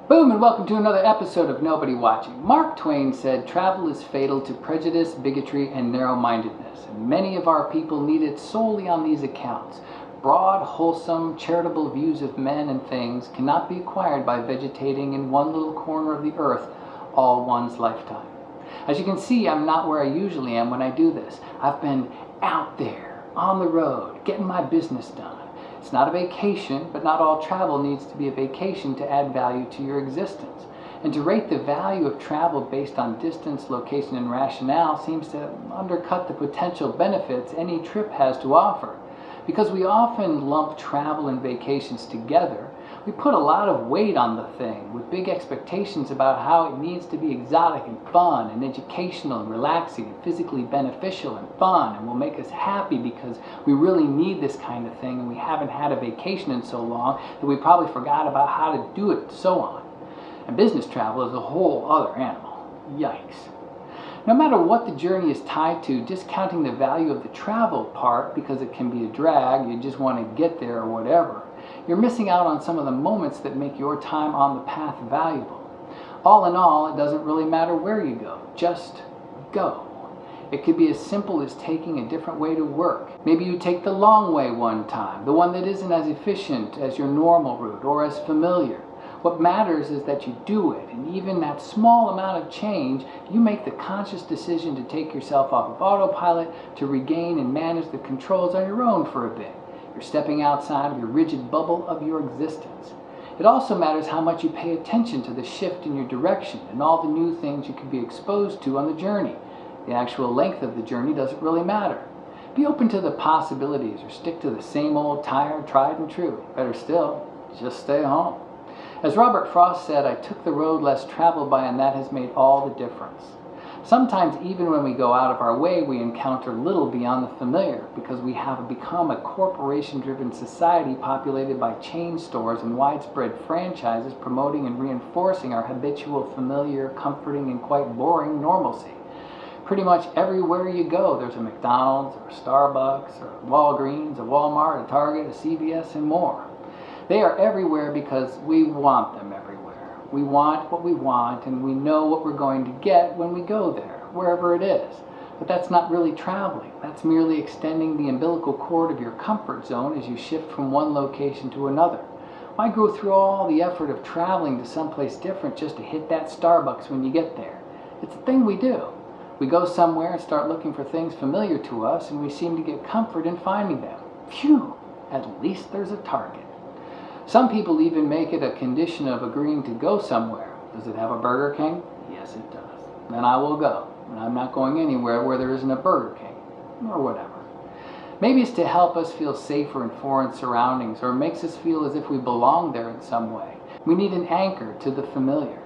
Boom, and welcome to another episode of Nobody Watching. Mark Twain said, "Travel is fatal to prejudice, bigotry, and narrow-mindedness." And many of our people need it solely on these accounts. Broad, wholesome, charitable views of men and things cannot be acquired by vegetating in one little corner of the earth all one's lifetime. As you can see, I'm not where I usually am when I do this. I've been out there, on the road, getting my business done. It's not a vacation, but not all travel needs to be a vacation to add value to your existence. And to rate the value of travel based on distance, location, and rationale seems to undercut the potential benefits any trip has to offer. Because we often lump travel and vacations together, we put a lot of weight on the thing with big expectations about how it needs to be exotic and fun and educational and relaxing and physically beneficial and fun and will make us happy because we really need this kind of thing and we haven't had a vacation in so long that we probably forgot about how to do it and so on. And business travel is a whole other animal. Yikes. No matter what the journey is tied to, discounting the value of the travel part because it can be a drag, you just want to get there or whatever, you're missing out on some of the moments that make your time on the path valuable. All in all, it doesn't really matter where you go, just go. It could be as simple as taking a different way to work. Maybe you take the long way one time, the one that isn't as efficient as your normal route or as familiar. What matters is that you do it, and even that small amount of change, you make the conscious decision to take yourself off of autopilot to regain and manage the controls on your own for a bit. You're stepping outside of your rigid bubble of your existence. It also matters how much you pay attention to the shift in your direction and all the new things you can be exposed to on the journey. The actual length of the journey doesn't really matter. Be open to the possibilities or stick to the same old tired, tried and true. Better still, just stay home. As Robert Frost said, "I took the road less traveled by, and that has made all the difference." Sometimes even when we go out of our way, we encounter little beyond the familiar because we have become a corporation-driven society populated by chain stores and widespread franchises promoting and reinforcing our habitual, familiar, comforting, and quite boring normalcy. Pretty much everywhere you go, there's a McDonald's or a Starbucks or a Walgreens, a Walmart, a Target, a CVS, and more. They are everywhere because we want them everywhere. We want what we want, and we know what we're going to get when we go there, wherever it is. But that's not really traveling. That's merely extending the umbilical cord of your comfort zone as you shift from one location to another. Why go through all the effort of traveling to someplace different just to hit that Starbucks when you get there? It's a thing we do. We go somewhere and start looking for things familiar to us, and we seem to get comfort in finding them. Phew! At least there's a target. Some people even make it a condition of agreeing to go somewhere. Does it have a Burger King? Yes, it does. Then I will go. And I'm not going anywhere where there isn't a Burger King, or whatever. Maybe it's to help us feel safer in foreign surroundings, or makes us feel as if we belong there in some way. We need an anchor to the familiar.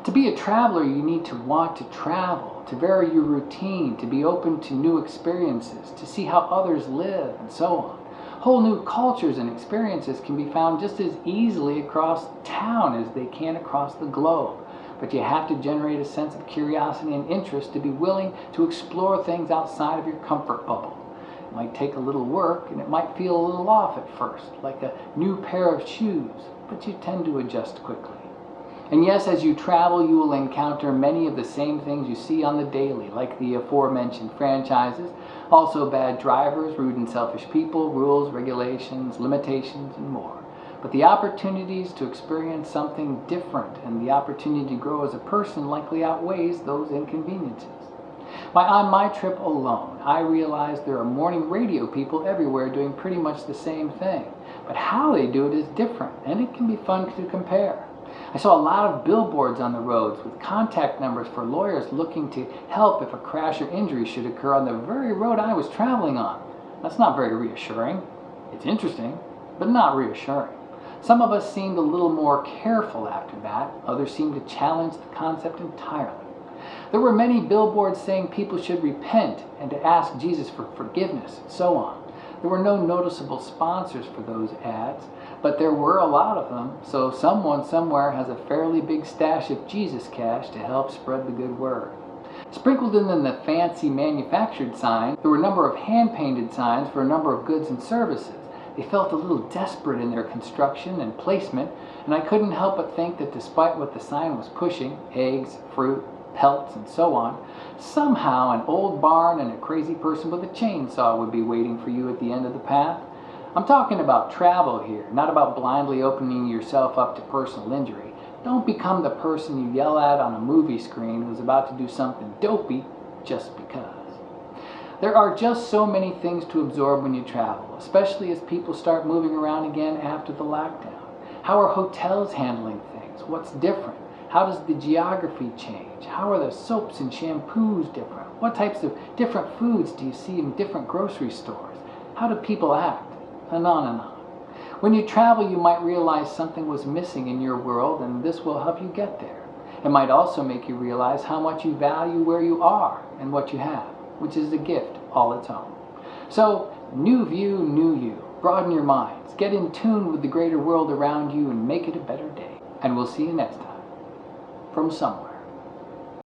To be a traveler, you need to want to travel, to vary your routine, to be open to new experiences, to see how others live, and so on. Whole new cultures and experiences can be found just as easily across town as they can across the globe. But you have to generate a sense of curiosity and interest to be willing to explore things outside of your comfort bubble. It might take a little work, and it might feel a little off at first, like a new pair of shoes, but you tend to adjust quickly. And yes, as you travel, you will encounter many of the same things you see on the daily, like the aforementioned franchises, also bad drivers, rude and selfish people, rules, regulations, limitations, and more. But the opportunities to experience something different and the opportunity to grow as a person likely outweighs those inconveniences. On my trip alone, I realized there are morning radio people everywhere doing pretty much the same thing. But how they do it is different, and it can be fun to compare. I saw a lot of billboards on the roads with contact numbers for lawyers looking to help if a crash or injury should occur on the very road I was traveling on. That's not very reassuring. It's interesting, but not reassuring. Some of us seemed a little more careful after that. Others seemed to challenge the concept entirely. There were many billboards saying people should repent and to ask Jesus for forgiveness, and so on. There were no noticeable sponsors for those ads, but there were a lot of them, so someone somewhere has a fairly big stash of Jesus cash to help spread the good word. Sprinkled in the fancy manufactured signs, there were a number of hand-painted signs for a number of goods and services. They felt a little desperate in their construction and placement, and I couldn't help but think that despite what the sign was pushing, eggs, fruit, pelts, and so on, somehow an old barn and a crazy person with a chainsaw would be waiting for you at the end of the path. I'm talking about travel here, not about blindly opening yourself up to personal injury. Don't become the person you yell at on a movie screen who's about to do something dopey just because. There are just so many things to absorb when you travel, especially as people start moving around again after the lockdown. How are hotels handling things? What's different? How does the geography change? How are the soaps and shampoos different? What types of different foods do you see in different grocery stores? How do people act? And on and on. When you travel, you might realize something was missing in your world, and this will help you get there. It might also make you realize how much you value where you are and what you have, which is a gift all its own. So, new view, new you. Broaden your minds. Get in tune with the greater world around you and make it a better day. And we'll see you next time. From somewhere.